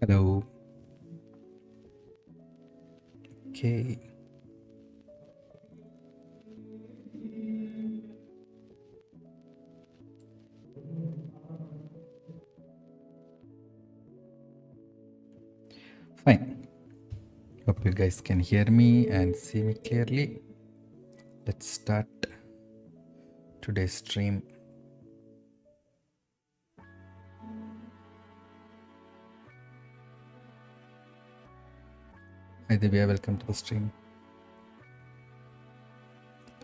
Hello. Okay. Fine. Hope you guys can hear me and see me clearly. Let's start today's stream. Hi Divya, welcome to the stream.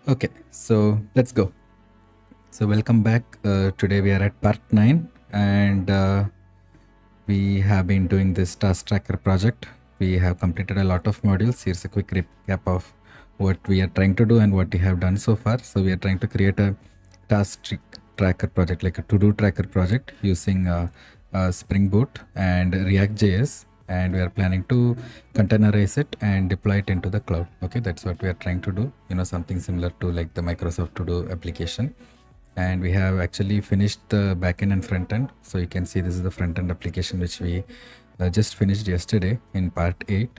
Okay, so let's go. So welcome back. Today we are at part 9 and we have been doing this task tracker project. We have completed a lot of modules. Here's a quick recap of what we are trying to do and what we have done so far. So we are trying to create a task tracker project, like a to-do tracker project using Spring Boot and React.js, and we are planning to containerize it and deploy it into the cloud. Okay, that's what we are trying to do, something similar to like the Microsoft To-Do application. And we have actually finished the backend and front end. So you can see this is the front end application which we just finished yesterday in part 8.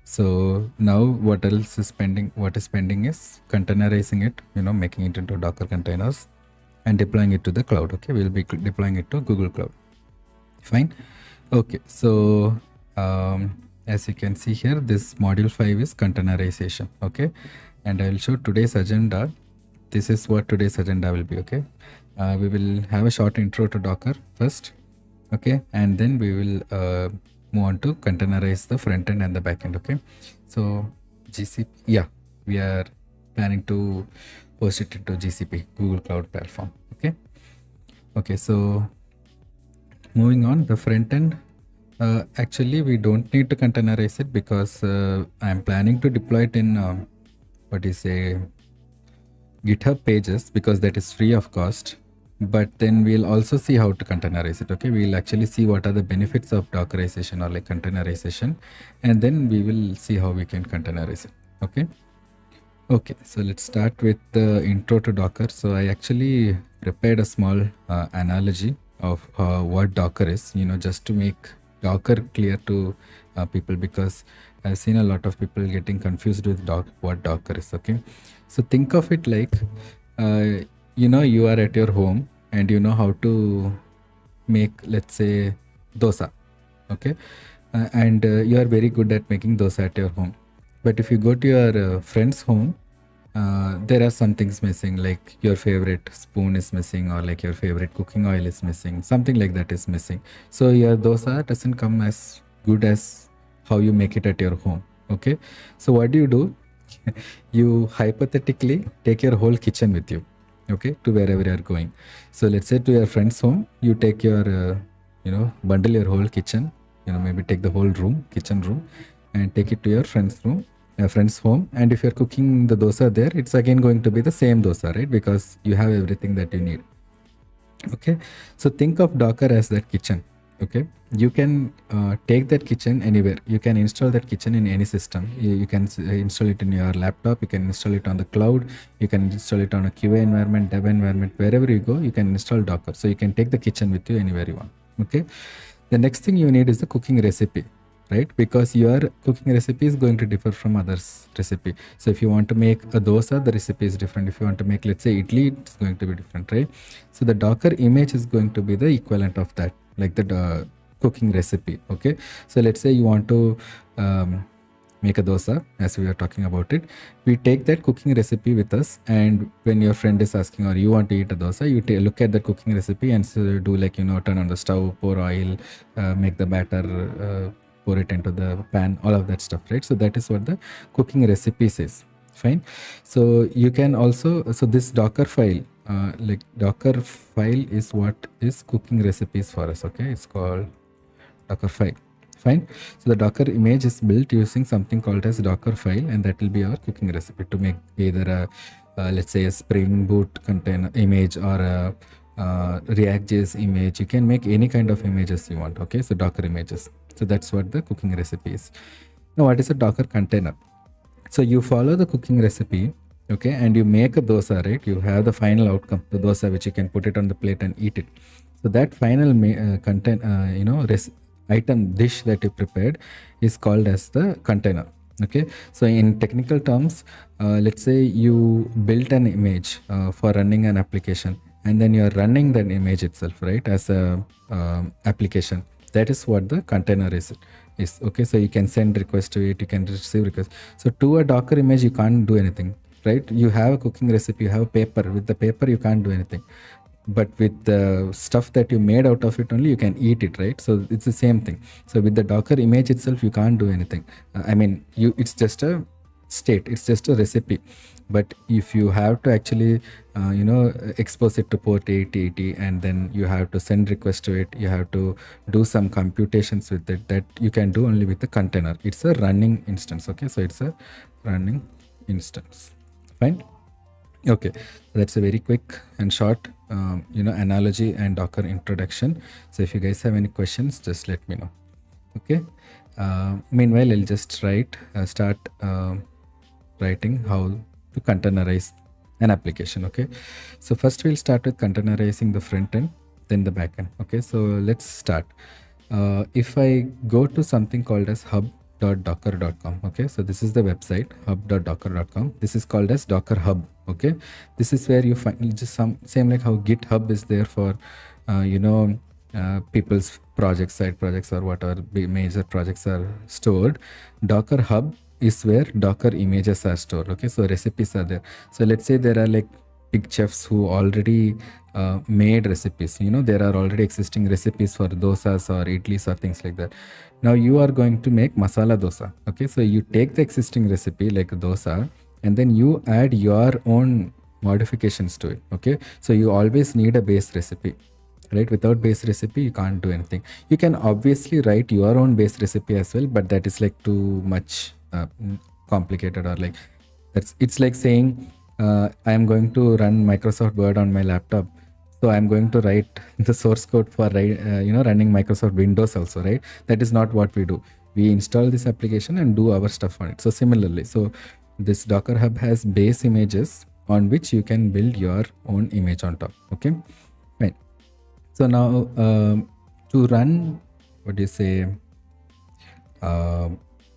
So now what else is pending? What is pending is containerizing it, making it into Docker containers and deploying it to the cloud. Okay, we'll be deploying it to Google Cloud. Fine. Okay, so as you can see here, this module 5 is containerization. Okay, and I will show today's agenda. This is what today's agenda will be. Okay, we will have a short intro to Docker first. Okay, and then we will move on to containerize the front end and the back end. Okay, so GCP, yeah, we are planning to host it into GCP, Google Cloud Platform. Okay, so moving on, the front end, actually we don't need to containerize it because I'm planning to deploy it in GitHub pages, because that is free of cost. But then we'll also see how to containerize it. Okay, we'll actually see what are the benefits of Dockerization or like containerization, and then we will see how we can containerize it. Okay, so let's start with the intro to Docker. So I actually prepared a small analogy of what Docker is, just to make Docker clear to people, because I've seen a lot of people getting confused with what Docker is. Okay, so think of it like, you are at your home and you know how to make, let's say, dosa. Okay, and you are very good at making dosa at your home. But if you go to your friend's home, there are some things missing, like your favorite spoon is missing, or like your favorite cooking oil is missing, something like that is missing. So your dosa doesn't come as good as how you make it at your home. Okay, so what do? You hypothetically take your whole kitchen with you, okay, to wherever you are going. So let's say to your friend's home, you take your, bundle your whole kitchen, maybe take the whole kitchen room, and take it to your friend's home. And if you're cooking the dosa there, it's again going to be the same dosa, right? Because you have everything that you need. Okay, so think of Docker as that kitchen. Okay, you can take that kitchen anywhere. You can install that kitchen in any system. You can install it in your laptop, you can install it on the cloud, you can install it on a QA environment, dev environment, wherever you go, you can install Docker. So you can take the kitchen with you anywhere you want. Okay, the next thing you need is the cooking recipe, right? Because your cooking recipe is going to differ from others' recipe. So if you want to make a dosa, the recipe is different. If you want to make, let's say, idli, it's going to be different, right? So the Docker image is going to be the equivalent of that, like the cooking recipe. Okay, so let's say you want to make a dosa, as we are talking about it. We take that cooking recipe with us, and when your friend is asking, or you want to eat a dosa, you look at the cooking recipe and so do like, turn on the stove, pour oil, make the batter, pour it into the pan, all of that stuff, right? So that is what the cooking recipe says. Fine. So you can also, so this Dockerfile, like Dockerfile is what is cooking recipes for us. Okay, it's called Dockerfile. Fine. So the Docker image is built using something called as Dockerfile, and that will be our cooking recipe to make either a let's say a Spring Boot container image or a React.js image. You can make any kind of images you want. Okay, so Docker images. So that's what the cooking recipe is. Now, what is a Docker container? So you follow the cooking recipe, okay, and you make a dosa, right? You have the final outcome, the dosa, which you can put it on the plate and eat it. So that final item dish that you prepared is called as the container. Okay, so in technical terms, let's say you built an image for running an application, and then you're running that image itself, right, as a application. That is what the container is. Okay, so you can send requests to it, you can receive requests. So to a Docker image, you can't do anything, right? You have a cooking recipe, you have a paper. With the paper, you can't do anything, but with the stuff that you made out of it only, you can eat it, right? So it's the same thing. So with the Docker image itself, you can't do anything. I mean, it's just a state, it's just a recipe. But if you have to actually expose it to port 8080, and then you have to send request to it, you have to do some computations with it, that you can do only with the container. It's a running instance. Okay, so it's a running instance. Fine. Okay, that's a very quick and short analogy and Docker introduction. So if you guys have any questions, just let me know. Okay, meanwhile I'll just start writing how to containerize an application. Okay, so first we'll start with containerizing the front end, then the back end. Okay, so let's start. If I go to something called as hub.docker.com, okay, so this is the website, hub.docker.com. This is called as Docker Hub. Okay, this is where you find just same like how GitHub is there for people's projects, side projects, or whatever major projects are stored. Docker Hub is where Docker images are stored. Okay, so recipes are there. So let's say there are like big chefs who already made recipes. There are already existing recipes for dosas or idlis or things like that. Now you are going to make masala dosa. Okay, so you take the existing recipe like dosa, and then you add your own modifications to it. Okay, so you always need a base recipe, right? Without base recipe, you can't do anything. You can obviously write your own base recipe as well, but that is like too much complicated, or like it's like saying I am going to run Microsoft Word on my laptop, so I'm going to write the source code for running Microsoft Windows also, right? That is not what we do. We install this application and do our stuff on it. So similarly, so this Docker Hub has base images on which you can build your own image on top. Okay, fine. So now to run a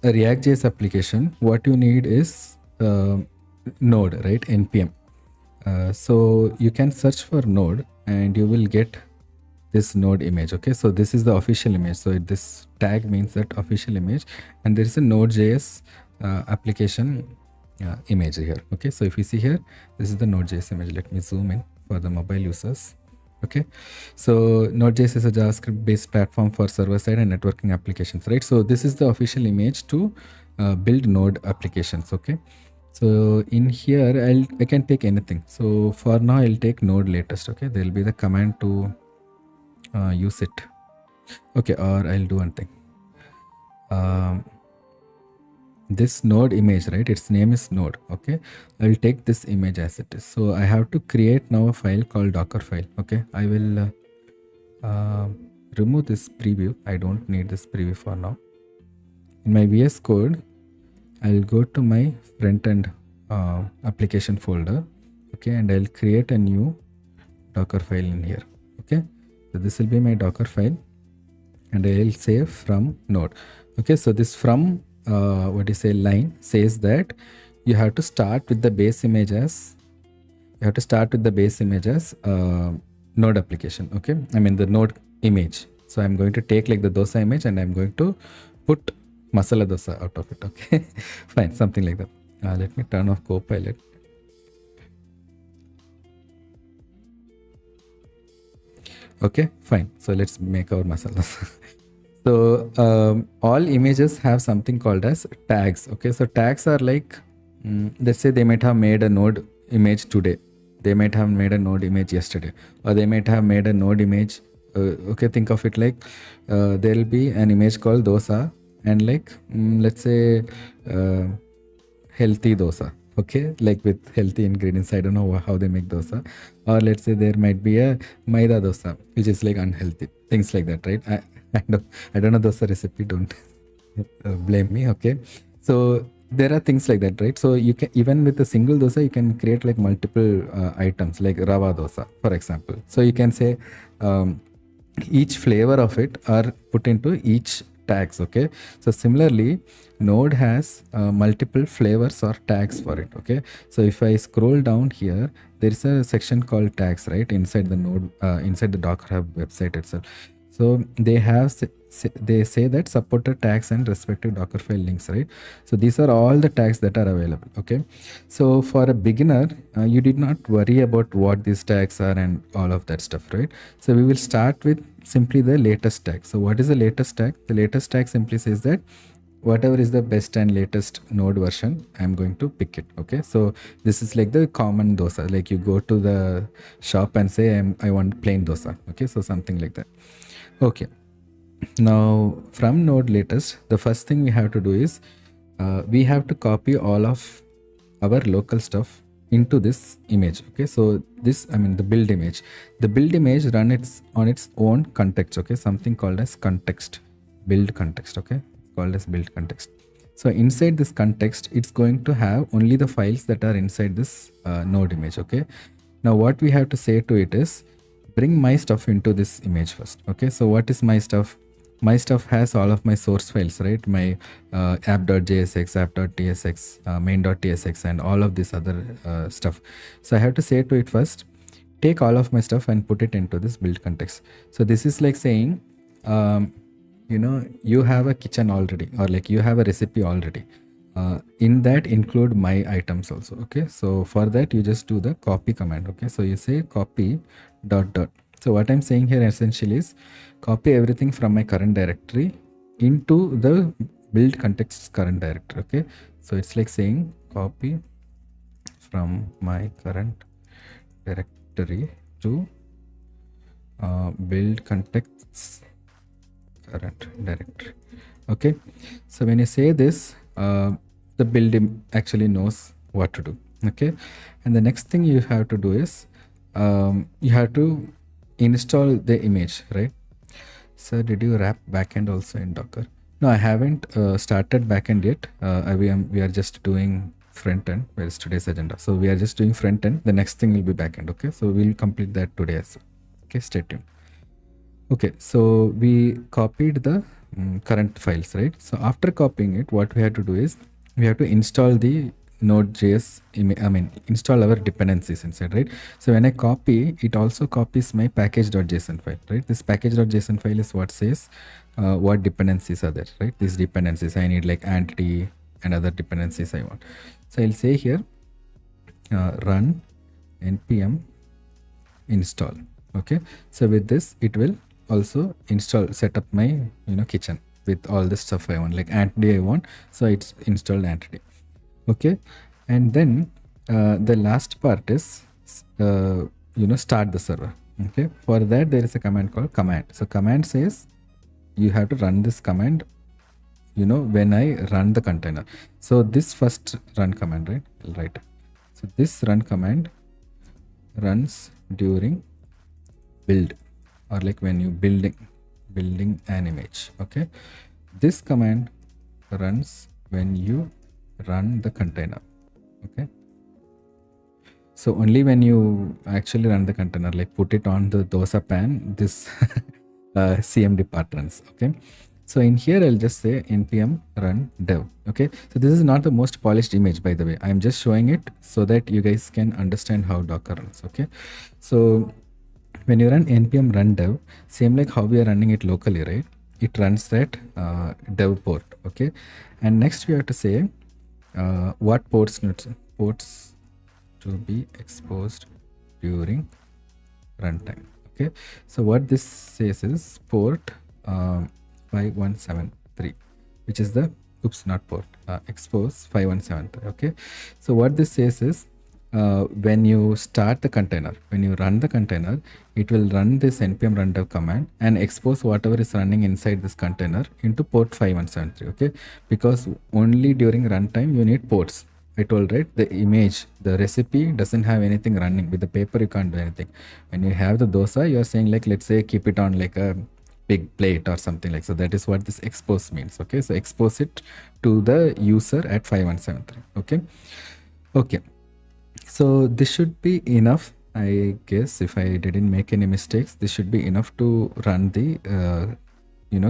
React.js application, what you need is Node, right? npm. So you can search for Node and you will get this Node image. Okay, so this is the official image. So this tag means that official image, and there is a Node.js application image here. Okay, so if you see here, this is the Node.js image. Let me zoom in for the mobile users. Okay, so Node.js is a JavaScript based platform for server side and networking applications, right? So this is the official image to build Node applications. Okay, so in here I can take anything. So for now I'll take Node latest. Okay, there will be the command to use it. Okay, or I'll do one thing. This Node image, right? Its name is Node. Okay, I'll take this image as it is. So I have to create now a file called Dockerfile. Okay, I will remove this preview. I don't need this preview for now. In my VS Code, I'll go to my front-end application folder. Okay, and I'll create a new Dockerfile in here. Okay, so this will be my Dockerfile, and I'll say from Node. Okay, so this from line says that you have to start with the base image as Node application. Okay, I mean the Node image. So I'm going to take like the dosa image and I'm going to put masala dosa out of it. Okay, fine, something like that. Let me turn off Copilot. Okay, fine. So let's make our masala. So all images have something called as tags. Okay, so tags are like, let's say they might have made a Node image today, they might have made a Node image yesterday, or they might have made a Node image. Okay, think of it like there will be an image called dosa, and like let's say healthy dosa. Okay, like with healthy ingredients. I don't know how they make dosa. Or let's say there might be a maida dosa, which is like unhealthy. Things like that, right? I don't know dosa recipe. Don't blame me. Okay, so there are things like that, right? So you can, even with a single dosa, you can create like multiple items, like rava dosa, for example. So you can say each flavor of it are put into each tags. Okay, so similarly node has multiple flavors or tags for it. Okay, so if I scroll down here, there is a section called tags, right, inside the node, inside the Docker Hub website itself. So they have they say that supported tags and respective Dockerfile links, right? So these are all the tags that are available. Okay, so for a beginner, you did not worry about what these tags are and all of that stuff, right? So we will start with simply the latest tag. So what is the latest tag? The latest tag simply says that whatever is the best and latest node version, I'm going to pick it. Okay, so this is like the common dosa, like you go to the shop and say I want plain dosa. Okay, so something like that. Okay, now from node latest, the first thing we have to do is we have to copy all of our local stuff into this image. Okay, so this, I mean the build image, run its on its own context. Okay, something called as context, build context. Okay, called as build context. So inside this context, it's going to have only the files that are inside this node image. Okay, now what we have to say to it is bring my stuff into this image first. Okay, so what is my stuff? My stuff has all of my source files, right? My app.jsx, app.tsx, main.tsx, and all of this other stuff. So I have to say to it first, take all of my stuff and put it into this build context. So this is like saying, you have a kitchen already, or like you have a recipe already. In that include my items also. Okay, so for that you just do the copy command. Okay, so you say copy dot dot. So what I'm saying here essentially is copy everything from my current directory into the build context current directory. Okay, so it's like saying copy from my current directory to build context current directory. Okay, so when you say this, the build actually knows what to do. Okay, and the next thing you have to do is you have to install the image, right? So did you wrap backend also in Docker? No, I haven't started backend yet. We are just doing front end. Where is today's agenda? So we are just doing front end. The next thing will be backend. Okay, so we'll complete that today as well. Okay, stay tuned. Okay, so we copied the current files, right? So after copying it, what we have to do is we have to install the node.js, install our dependencies inside, right? So when I copy, it also copies my package.json file, right? This package.json file is what says what dependencies are there, right? These dependencies, I need like entity and other dependencies I want. So I'll say here, run npm install. Okay, so with this, it will also set up my kitchen with all the stuff I want, like entity I want. So it's installed entity. Okay, and then the last part is start the server. Okay, for that there is a command called command. So command says you have to run this command when I run the container. So this first run command, right? So this run command runs during build, or like when you building an image. Okay, this command runs when you run the container. Okay, so only when you actually run the container, like put it on the dosa pan, this cmd part runs. Okay, so in here I'll just say npm run dev. Okay, so this is not the most polished image, by the way. I'm just showing it so that you guys can understand how Docker runs. Okay, so when you run npm run dev, same like how we are running it locally, right? It runs that dev port. Okay, and next we have to say what ports to be exposed during runtime. Okay, so what this says is port 5173, which is the not port, expose 5173. Okay, so what this says is when you start the container, when you run the container, it will run this npm run dev command and expose whatever is running inside this container into port 5173. Okay, because only during runtime you need ports. I told, right, the image, the recipe doesn't have anything running. With the paper you can't do anything. When you have the dosa, you are saying like, let's say keep it on like a big plate or something like so. That is what this expose means. Okay, so expose it to the user at 5173. Okay, so this should be enough I guess if I didn't make any mistakes, this should be enough to run the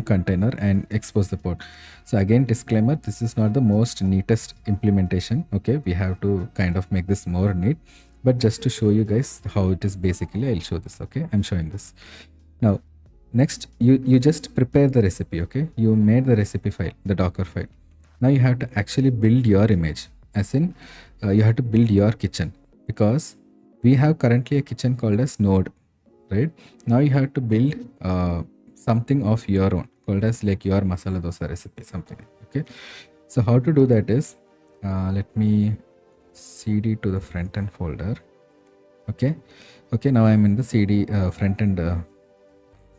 container and expose the port. So again, disclaimer, this is not the most neatest implementation. Okay, we have to kind of make this more neat, but just to show you guys how it is basically, I'll show this. Okay, I'm showing this now. Next, you just prepare the recipe. Okay, you made the recipe file, the Docker file. Now you have to actually build your image, as in you have to build your kitchen, because we have currently a kitchen called as node, right? Now you have to build something of your own called as like your masala dosa recipe, something. Okay, so how to do that is, let me cd to the front end folder. Okay, now I'm in the cd front end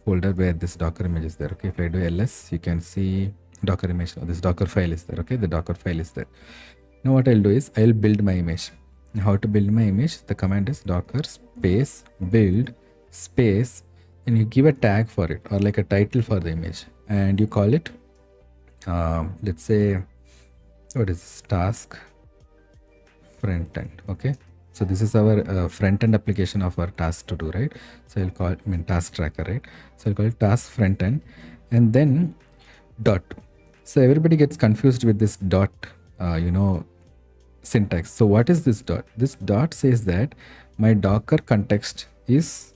folder where this Docker image is there. Okay, if I do ls, you can see Docker image. Now this Docker file is there. Okay, the Docker file is there. Now what I'll do is I'll build my image. How to build my image? The command is docker space build space, and you give a tag for it or like a title for the image, and you call it let's say, what is this? Task front end. Okay, so this is our front end application of our task to do, right? So I'll call it, task tracker, right? So I'll call it task front end, and then dot. So everybody gets confused with this dot syntax. So what is this dot? This dot says that my Docker context is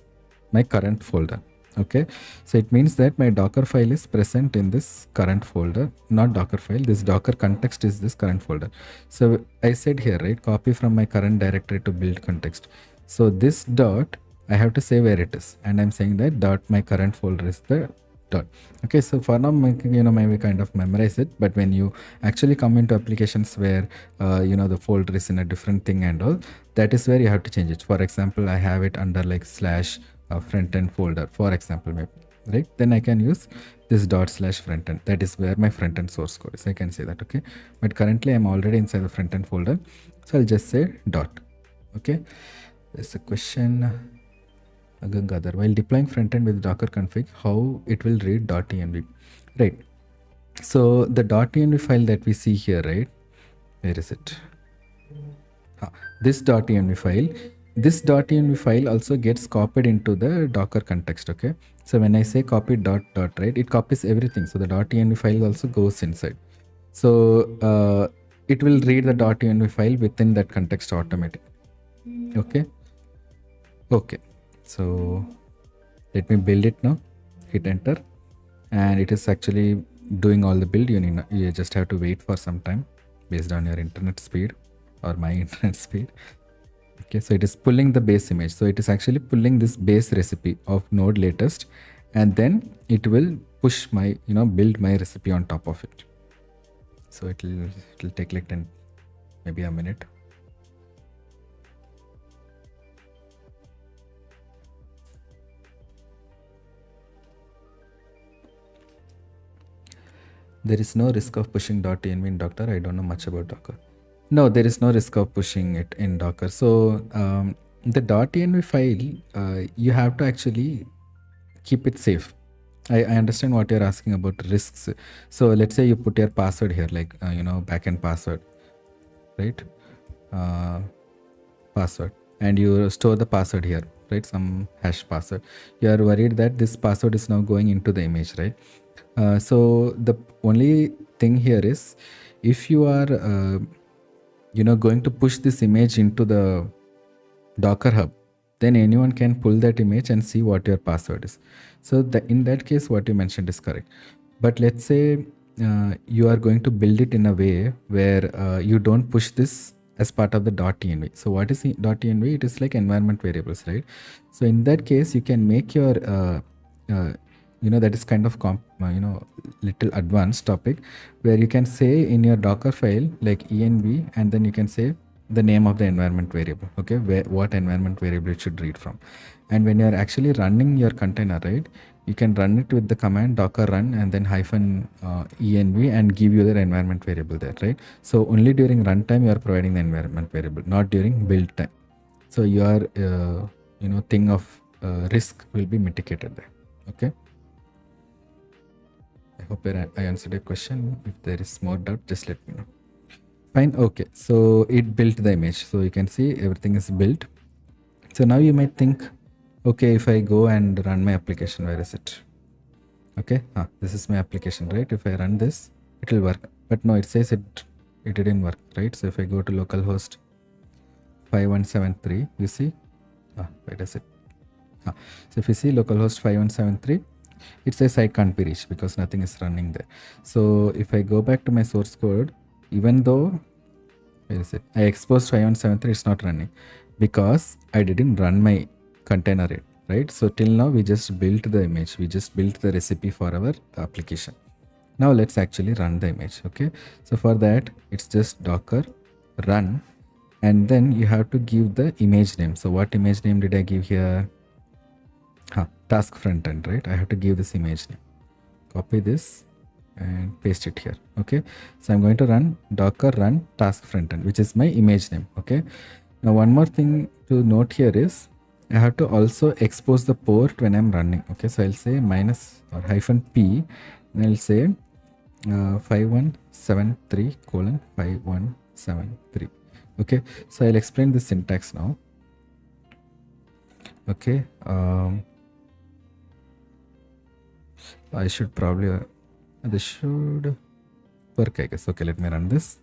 my current folder. Okay, so it means that my Docker file is present in this current folder, not Docker file. This Docker context is this current folder. So I said here, right, copy from my current directory to build context. So this dot, I have to say where it is, and I'm saying that dot my current folder is the dot. Okay, so for now, maybe kind of memorize it, but when you actually come into applications where the folder is in a different thing and all, that is where you have to change it. For example, I have it under like slash front end folder, for example, maybe, right? Then I can use this dot slash front end. That is where my front end source code is. I can say that. Okay, but currently I'm already inside the front end folder, so I'll just say dot. Okay, there's a question. Gangadhar, while deploying front end with Docker config, how it will read .env, right? So the .env file that we see here, right? Where is it? This .env file. This .env file also gets copied into the Docker context. Okay, so when I say copy dot, right, it copies everything. So the .env file also goes inside. So it will read the .env file within that context automatically. Okay, so let me build it now. Hit enter, and it is actually doing all the build. You just have to wait for some time based on your internet speed or my internet speed. Okay, so it is pulling the base image. So it is actually pulling this base recipe of node latest, and then it will push my build my recipe on top of it. So it will take like maybe a minute. There is no risk of pushing .env in Docker. I don't know much about Docker. No, there is no risk of pushing it in Docker. So the .env file, you have to actually keep it safe. I understand what you're asking about risks. So let's say you put your password here, like backend password, right? Password, and you store the password here, right? Some hash password. You are worried that this password is now going into the image, right? So the only thing here is, if you are going to push this image into the Docker hub, then anyone can pull that image and see what your password is. So in that case, what you mentioned is correct. But let's say you are going to build it in a way where you don't push this as part of the .env. So what is .env? It is like environment variables, right? So in that case, you can make your that is kind of little advanced topic, where you can say in your Docker file like env, and then you can say the name of the environment variable. Okay, what environment variable it should read from. And when you are actually running your container, right, you can run it with the command docker run and then -env and give you the environment variable there, right? So only during runtime you are providing the environment variable, not during build time. So your thing of risk will be mitigated there. Okay, I hope I answered your question. If there is more doubt, just let me know. Fine. Okay, so it built the image. So you can see everything is built. So now you might think, okay, if I go and run my application, where is it? Okay, this is my application, right? If I run this, it will work. But no, it says it didn't work, right? So if I go to localhost 5173, you see, where is it? So if you see localhost 5173, it says I can't be reached because nothing is running there. So if I go back to my source code, even though, where is it? I exposed 5173, it's not running because I didn't run my container yet, right? So till now we just built the image, we just built the recipe for our application. Now let's actually run the image. Okay, so for that it's just docker run, and then you have to give the image name. So what image name did I give here? Task front end, right? I have to give this image name. Copy this and paste it here. Okay, so I'm going to run docker run task front end, which is my image name. Okay, now one more thing to note here is I have to also expose the port when I'm running. Okay, so I'll say minus or -p, and I'll say 5173 colon 5173. Okay, so I'll explain the syntax now. Okay, I should probably this should work, I guess. Okay, let me run this.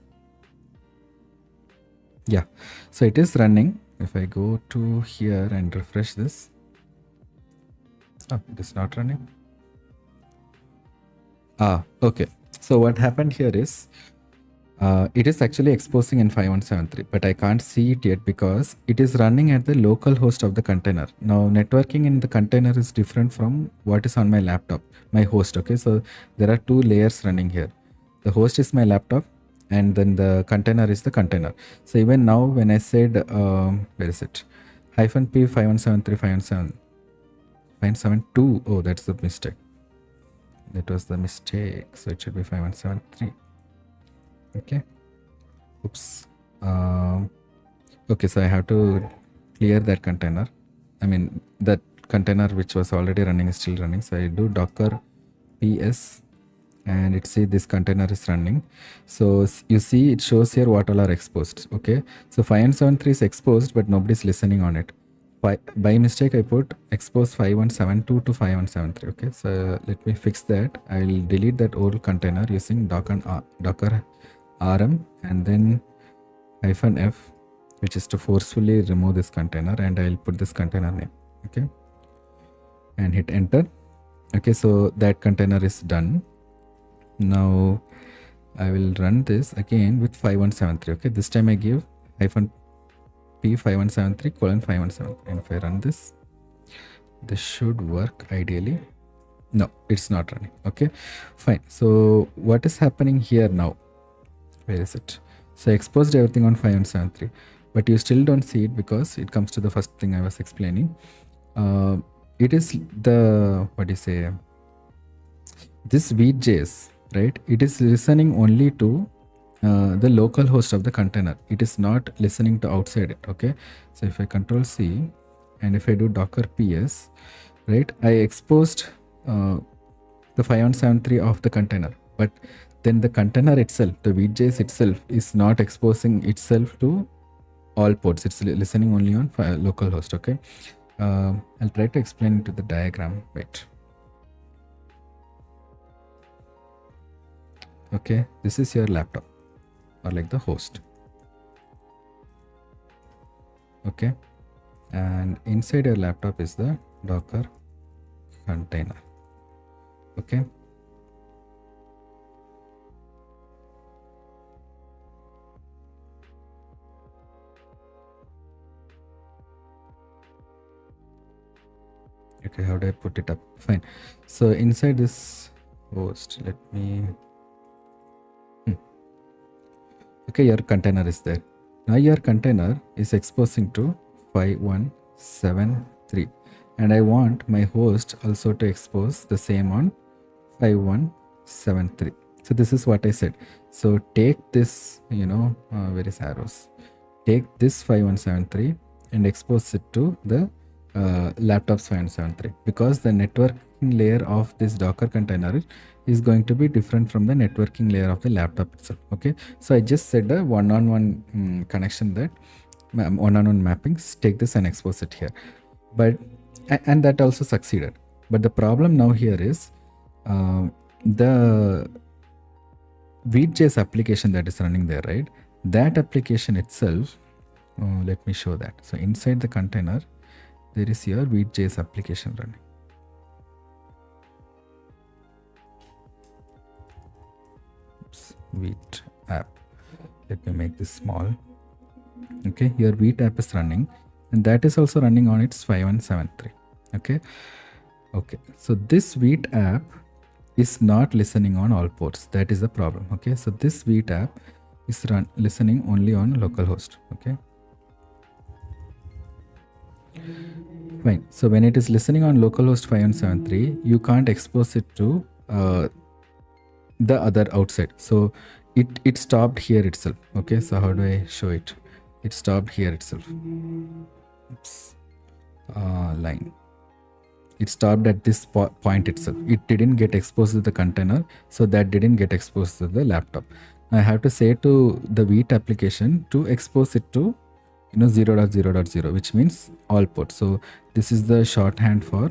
Yeah, so it is running. If I go to here and refresh this, it is not running. Okay, so what happened here is it is actually exposing in 5173, but I can't see it yet because it is running at the local host of the container. Now networking in the container is different from what is on my laptop, my host. Okay, so there are two layers running here. The host is my laptop, and then the container is the container. So even now when I said where is it, -p 5173 572, oh, that's the mistake. That was the mistake. So it should be 5173. Okay, oops. Okay, so I have to clear that container. I mean, that container which was already running is still running. So I do docker ps, and it see this container is running. So you see it shows here what all are exposed. Okay, so 5173 is exposed, but nobody's listening on it. By mistake I put expose 5172 to 5173. Okay, so let me fix that. I will delete that old container using docker rm and then -f, which is to forcefully remove this container, and I'll put this container name. Okay, and hit enter. Okay, so that container is done. Now I will run this again with 5173. Okay, this time I give -p 5173 colon 5173, and if I run this should work ideally. No, it's not running. Okay, fine. So what is happening here now? Where is it? So I exposed everything on 5173, but you still don't see it because it comes to the first thing I was explaining. It is the, what do you say, this Vue.js, right? It is listening only to the local host of the container. It is not listening to outside it. Okay, so if I control C and if I do docker ps, right, I exposed the 5173 of the container, but then the container itself, the Vue.js itself, is not exposing itself to all ports. It's listening only on local host. Okay, I'll try to explain it to the diagram. Wait. Okay, this is your laptop, or like the host. Okay, and inside your laptop is the Docker container. Okay, okay, how do I put it up? Fine. So inside this host, let me okay, your container is there. Now your container is exposing to 5173, and I want my host also to expose the same on 5173. So this is what I said. So take this, where is arrows? Take this 5173 and expose it to the laptop's 5173, because the networking layer of this Docker container is going to be different from the networking layer of the laptop itself. Okay, so I just said a one-on-one connection that one-on-one mappings, take this and expose it here. But and that also succeeded. But the problem now here is the Vue.js application that is running there, right? That application itself, let me show that. So inside the container, there is your Vue.js application running. Oops, Vue app. Let me make this small. Okay, your Vue app is running, and that is also running on its 5173. Okay, so this Vue app is not listening on all ports. That is the problem. Okay, so this Vue app is listening only on localhost. Okay, fine. So when it is listening on localhost 5173, you can't expose it to the other outside. So it stopped here itself. Okay, so how do I show it? It stopped here itself. Oops. Line. It stopped at this point itself. It didn't get exposed to the container, so that didn't get exposed to the laptop. I have to say to the Vue application to expose it to 0.0.0, which means all ports. So this is the shorthand for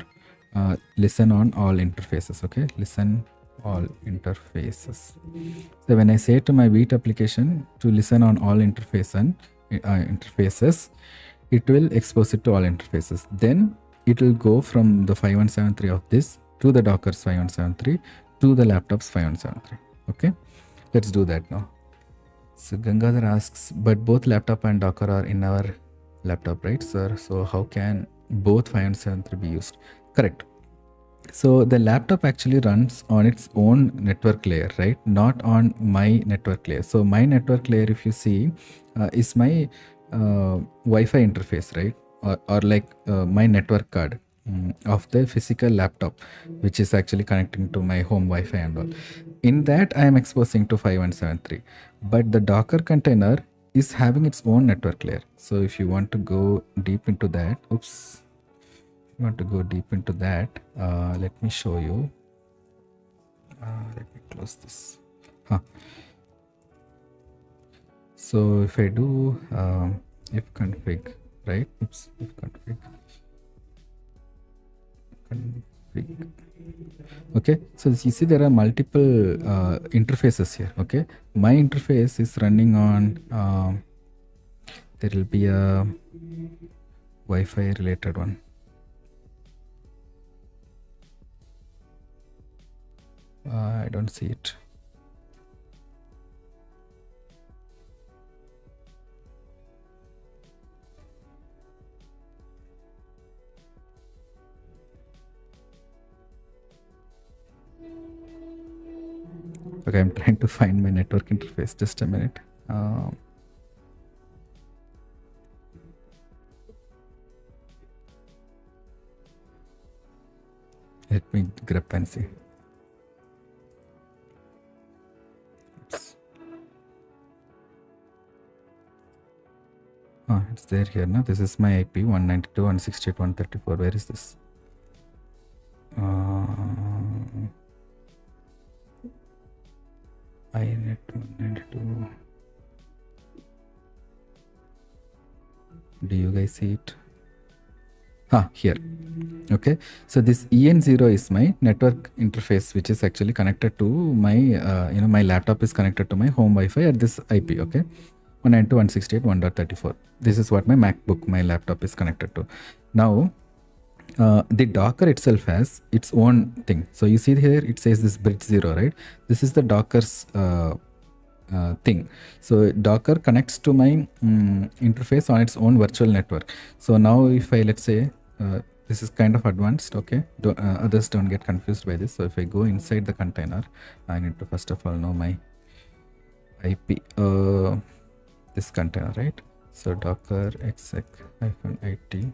listen on all interfaces. Okay, listen all interfaces. So when I say to my Vue application to listen on all interfaces, it will expose it to all interfaces. Then it will go from the 5173 of this to the Docker's 5173 to the laptop's 5173. Okay, let's do that now. So Gangadhar asks, but both laptop and Docker are in our laptop, right, sir? So how can both 5173 be used? Correct. So the laptop actually runs on its own network layer, right? Not on my network layer. So my network layer, if you see, is my Wi-Fi interface, right? Or like my network card of the physical laptop, which is actually connecting to my home Wi-Fi and all. In that, I am exposing to 5173. But the Docker container is having its own network layer. So if you want to go deep into that, let me show you. Let me close this. So if I do if config, right? If config. Okay, so you see there are multiple interfaces here. Okay, my interface is running on there will be a Wi-Fi related one. I don't see it. Okay, I'm trying to find my network interface. Just a minute. Let me grab and see. Oops. It's there here. No, this is my IP 192.168.134. Where is this? iNet 192. Do you guys see it? Here. Okay, so this EN0 is my network interface, which is actually connected to my my laptop is connected to my home Wi-Fi at this IP. Okay, 192.168.1.34. This is what my MacBook, my laptop is connected to. Now the Docker itself has its own thing. So you see here it says this bridge 0, right? This is the Docker's thing. So Docker connects to my interface on its own virtual network. So now if I, let's say, this is kind of advanced. Okay, others don't get confused by this. So if I go inside the container, I need to first of all know my IP, this container, right? So docker exec-it.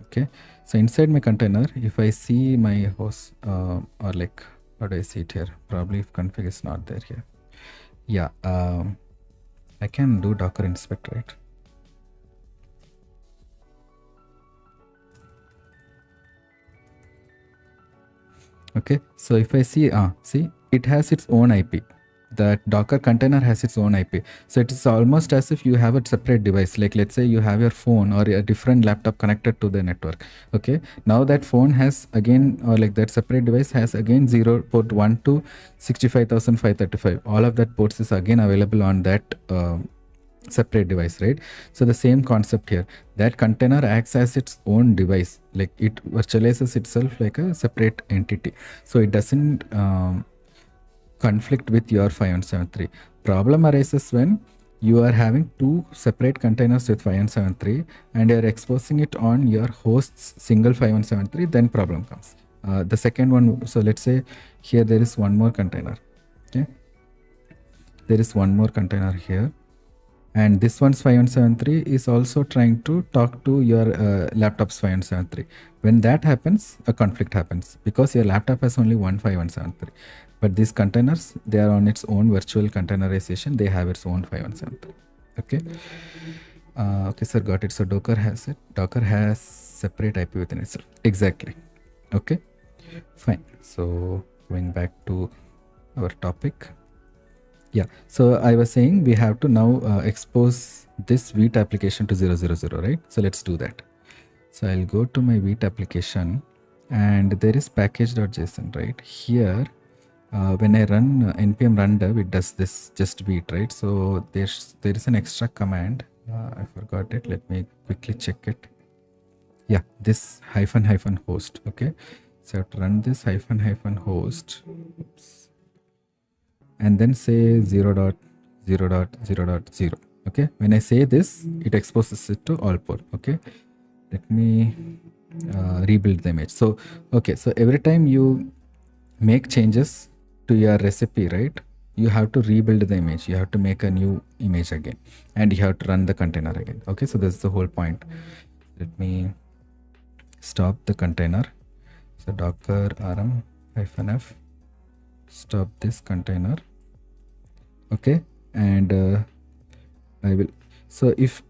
Okay, so inside my container, if I see my host or like, how do I see it here? Probably if config is not there here. Yeah, I can do docker inspect, right? Okay, so if I see, see, it has its own IP. that Docker container has its own IP. So it's almost as if you have a separate device. Like let's say you have your phone or a different laptop connected to the network. Okay. Now that phone has again, or like that separate device has again 0 port 1 to 65,535. All of that ports is again available on that separate device, right? So the same concept here, that container acts as its own device, like it virtualizes itself like a separate entity, so it doesn't conflict with your 5173. Problem arises when you are having two separate containers with 5173 and you are exposing it on your host's single 5173, then problem comes. The second one, so let's say here there is one more container. Okay, there is one more container here, and this one's 5173 is also trying to talk to your laptop's 5173. When that happens, a conflict happens because your laptop has only one 5173, but these containers, they are on its own virtual containerization, they have its own 5173. Okay. Okay, sir, got it. So Docker has it. Docker has separate IP within itself. Exactly. Okay, fine. So going back to our topic. Yeah, so I was saying we have to now expose this Vite application to 000, right? So let's do that. So I'll go to my Vite application and there is package.json, right? Here, when I run npm run dev, it does this just Vite, right? So there is an extra command. I forgot it. Let me quickly check it. Yeah, this -- host. Okay, so I have to run this -- host. Oops. And then say 0.0.0.0. Okay, when I say this, it exposes it to all port. Okay, let me rebuild the image. So okay, so every time you make changes to your recipe, right, you have to rebuild the image, you have to make a new image again, and you have to run the container again. Okay, so that's the whole point. Let me stop the container. So docker rm -f stop this container. Okay, and I will, so if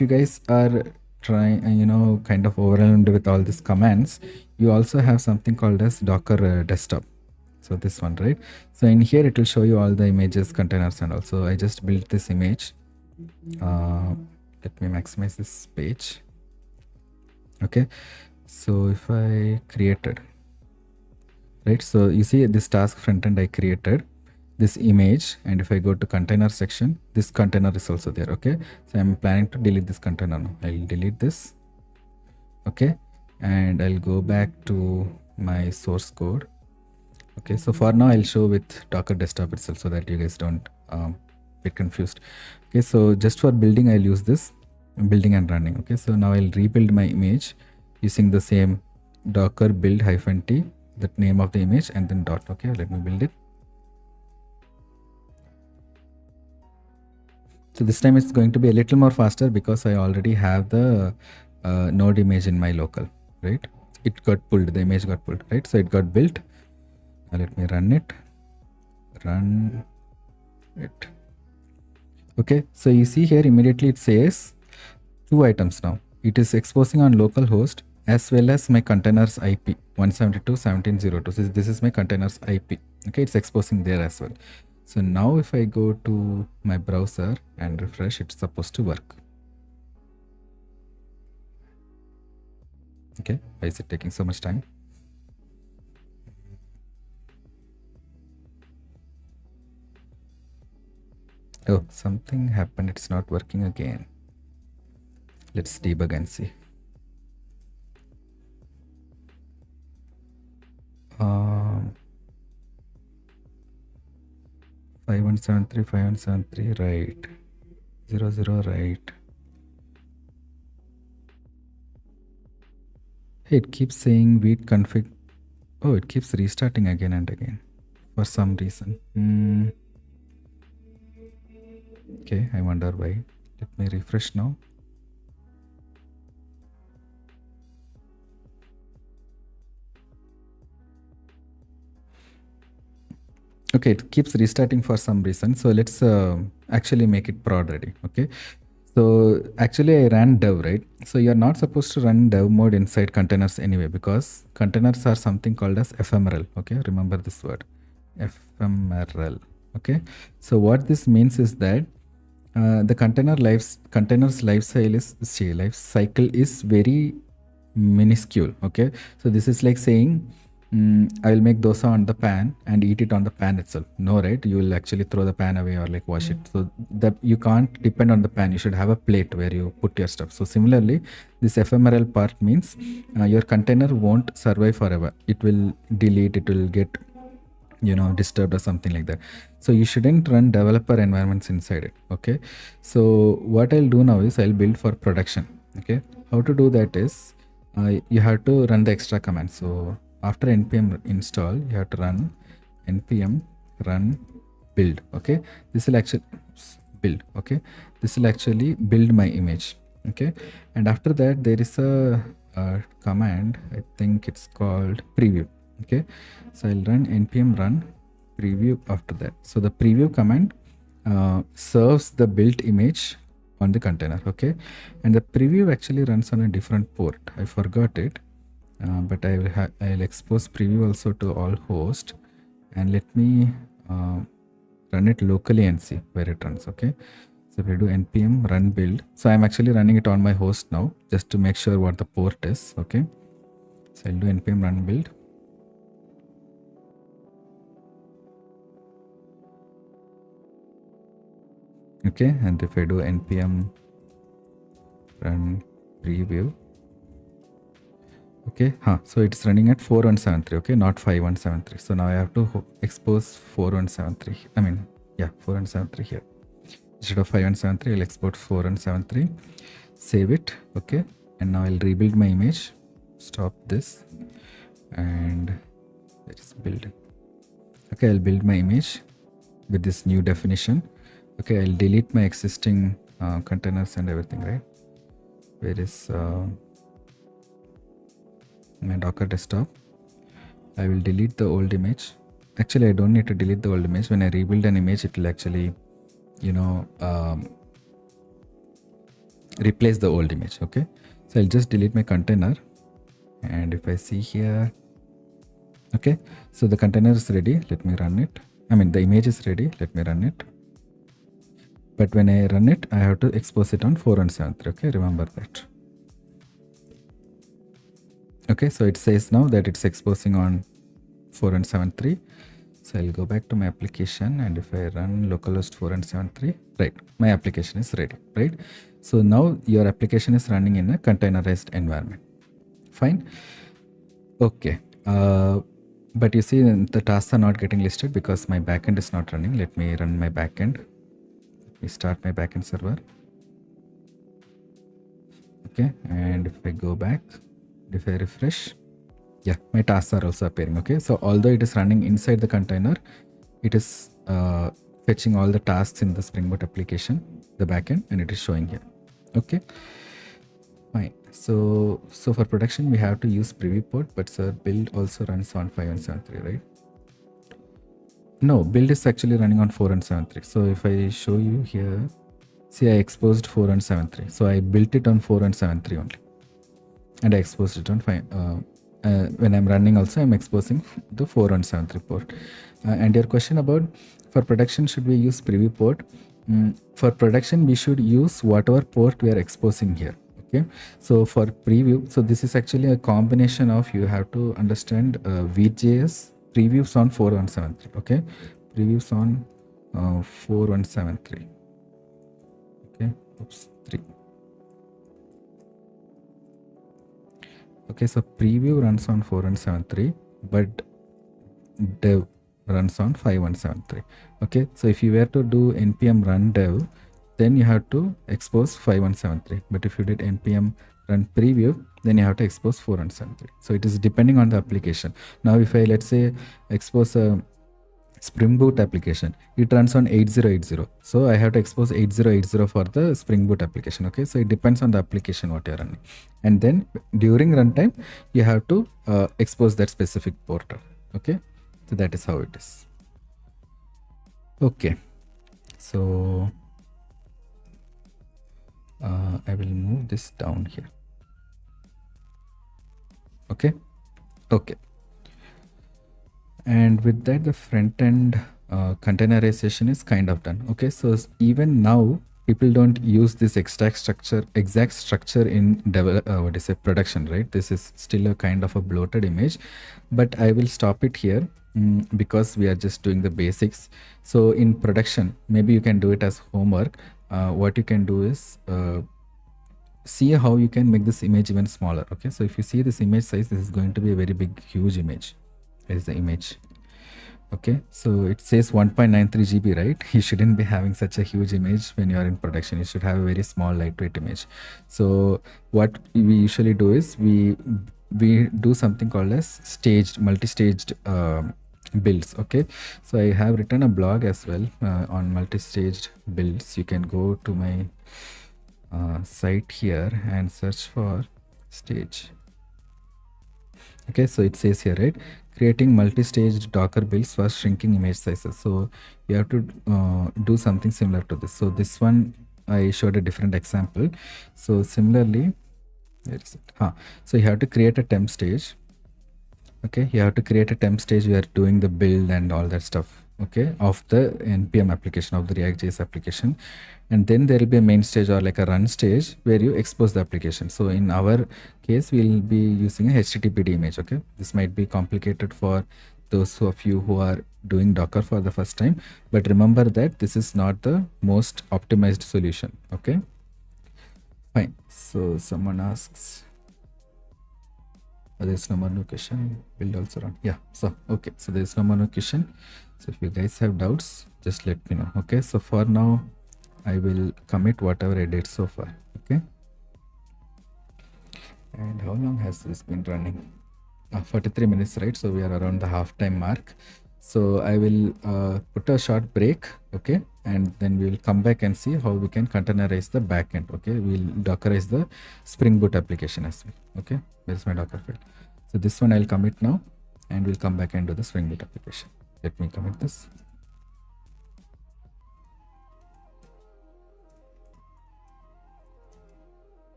you guys are trying, kind of overwhelmed with all these commands, you also have something called as docker desktop. So this one, right? So in here it will show you all the images, containers, and also I just built this image. Let me maximize this page. Okay, so if I created, right, so you see this task frontend, I created this image, and if I go to container section, this container is also there. Okay, so I'm planning to delete this container now. I'll delete this. Okay, and I'll go back to my source code. Okay, so for now I'll show with docker desktop itself so that you guys don't get confused. Okay, so just for building, I'll use this building and running. Okay, so now I'll rebuild my image using the same docker build -t, the name of the image, and then dot. Okay, let me build it. So this time it's going to be a little more faster because I already have the node image in my local, right? It got pulled, the image got pulled, right? So it got built. Now let me run it. Okay, so you see here immediately it says two items now. It is exposing on localhost as well as my containers IP 172.17.02. So this is my containers IP. Okay, it's exposing there as well. So now if I go to my browser and refresh, it's supposed to work. Okay, why is it taking so much time? Oh, something happened. It's not working again. Let's debug and see. 5173, right. 00, right. Hey, it keeps saying Vite config. Oh, it keeps restarting again and again for some reason. Okay, I wonder why. Let me refresh now. Okay, it keeps restarting for some reason. So let's actually make it prod ready. Okay, so actually I ran dev, right? So you're not supposed to run dev mode inside containers anyway, because containers are something called as ephemeral. Okay, remember this word, ephemeral. Okay, so what this means is that the container's life cycle is very minuscule. Okay, so this is like saying I will make dosa on the pan and eat it on the pan itself. No, right? You will actually throw the pan away or like wash it. So that you can't depend on the pan. You should have a plate where you put your stuff. So similarly, this ephemeral part means your container won't survive forever. It will delete. It will get disturbed or something like that. So you shouldn't run developer environments inside it. Okay, so what I'll do now is I'll build for production. Okay, how to do that is you have to run the extra command. So after npm install, you have to run npm run build. Okay, this will actually build. Okay, this will actually build my image. Okay, and after that there is a command, I think it's called preview. Okay, so I'll run npm run preview after that. So the preview command serves the built image on the container. Okay, and the preview actually runs on a different port. I forgot it, but I'll expose preview also to all hosts, and let me run it locally and see where it runs. Okay, so if I do npm run build, so I'm actually running it on my host now just to make sure what the port is. Okay, so I'll do npm run build. Okay, and if I do npm run preview, okay, so it's running at 4173. Okay, not 5173. So now I have to expose 4173. I mean, yeah, 4173 here. Instead of 5173, I'll export 4173, save it. Okay, and now I'll rebuild my image. Stop this, and it's building. Okay, I'll build my image with this new definition. Okay, I'll delete my existing containers and everything, right? Where is my Docker desktop? I will delete the old image. Actually, I don't need to delete the old image. When I rebuild an image, it will actually, replace the old image. Okay, so I'll just delete my container, and if I see here, okay, so the container is ready. Let me run it. I mean, the image is ready. Let me run it. But when I run it, I have to expose it on 4173. Okay, remember that. Okay, so it says now that it's exposing on 4173. So I'll go back to my application, and if I run localhost 4173, right, my application is ready, right? So now your application is running in a containerized environment. Fine. Okay. But you see the tasks are not getting listed because my backend is not running. Let me run my backend. Let me start my backend server. Okay, and if I go back, if I refresh, yeah, my tasks are also appearing. Okay, so although it is running inside the container, it is fetching all the tasks in the Spring Boot application, the backend, and it is showing here. Okay, fine. So for production, we have to use preview port, but sir, build also runs on 5173, right? No, build is actually running on 4173. So if I show you here, see, I exposed 4173. So I built it on 4173 only, and I exposed it on 5. When I'm running also, I'm exposing the 4173 port. And your question about for production, should we use preview port? For production, we should use whatever port we are exposing here. Okay, so for preview, so this is actually a combination of, you have to understand VJS previews on 4173. Okay, previews on 4173. Okay, oops, 3. Okay, so preview runs on 4173, but dev runs on 5173. Okay, so if you were to do npm run dev, then you have to expose 5173. But if you did npm run preview, then you have to expose 4173. So it is depending on the application. Now, if I, let's say, expose a Spring Boot application, it runs on 8080. So I have to expose 8080 for the Spring Boot application. Okay, so it depends on the application what you're running. And then during runtime, you have to expose that specific port. Okay, so that is how it is. Okay, so I will move this down here. Okay. And with that, the front end containerization is kind of done. Okay, so even now people don't use this exact structure in what is it, production, right? This is still a kind of a bloated image, but I will stop it here, because we are just doing the basics. So in production, maybe you can do it as homework. What you can do is see how you can make this image even smaller. Okay, so if you see this image size, this is going to be a very big, huge image. Here is the image. Okay, so it says 1.93 GB, right? You shouldn't be having such a huge image when you are in production. You should have a very small, lightweight image. So what we usually do is we do something called as multi-staged builds. Okay, so I have written a blog as well on multi-staged builds. You can go to my site here and search for stage. Okay, so it says here, right, creating multi-staged Docker builds for shrinking image sizes. So you have to do something similar to this. So this one I showed a different example. So similarly, where is it? So you have to create a temp stage. Okay, you have to create a temp stage where doing the build and all that stuff, okay, of the npm application, of the React.js application. And then there will be a main stage or like a run stage where you expose the application. So in our case, we'll be using a HTTPD image. Okay, this might be complicated for those of you who are doing Docker for the first time, but remember that this is not the most optimized solution. Okay, fine. So someone asks, there's no more no question. Build also run. Yeah. So okay. So there's no more no question. So if you guys have doubts, just let me know. Okay. So for now, I will commit whatever I did so far. Okay. And how long has this been running? 43 minutes, right? So we are around the halftime mark. So I will put a short break. Okay. And then we will come back and see how we can containerize the backend. Okay. We'll Dockerize the Spring Boot application as well. Okay. Where's my Docker file? So this one I'll commit now, and we'll come back and do the Spring Boot application. Let me commit this.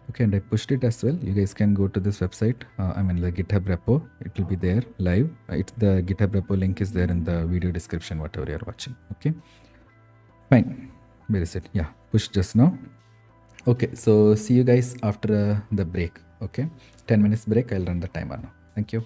Okay, and I pushed it as well. You guys can go to this website. I mean the GitHub repo. It will be there live. The GitHub repo link is there in the video description, whatever you're watching. Okay, fine. Where is it? Yeah, push just now. Okay, so see you guys after the break. Okay, 10 minutes break. I'll run the timer now. Thank you.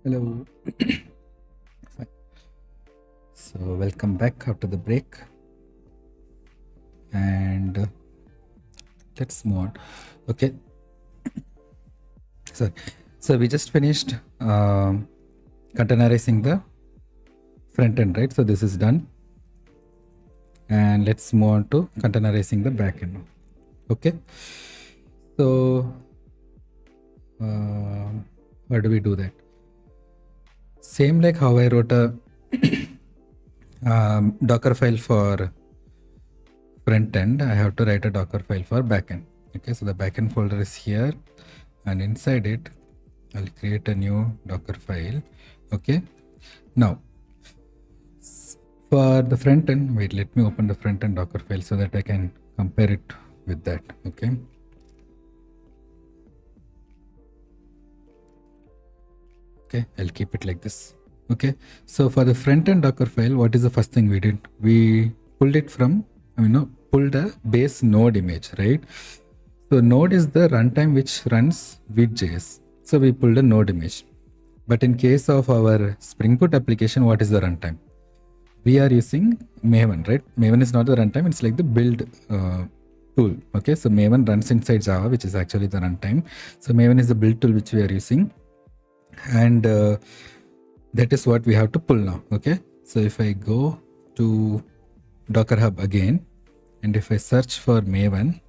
Hello. Fine. So welcome back after the break, and let's move on. Okay. So we just finished containerizing the front end, right? So this is done, and let's move on to containerizing the back end. Okay. So how do we do that? Same like how I wrote a Dockerfile for front end, I have to write a Dockerfile for backend. Okay, so the backend folder is here, and inside it, I'll create a new Dockerfile. Okay, now for the front end, wait, let me open the front end Dockerfile so that I can compare it with that. Okay. Okay, I'll keep it like this. Okay, so for the front end Dockerfile, what is the first thing we did? We pulled it from, pulled a base node image, right? So node is the runtime which runs with.js. So we pulled a node image. But in case of our Spring Boot application, what is the runtime? We are using Maven, right? Maven is not the runtime, it's like the build tool. Okay, so Maven runs inside Java, which is actually the runtime. So Maven is the build tool which we are using. And that is what we have to pull now. Okay, so if I go to Docker Hub again, and if I search for Maven,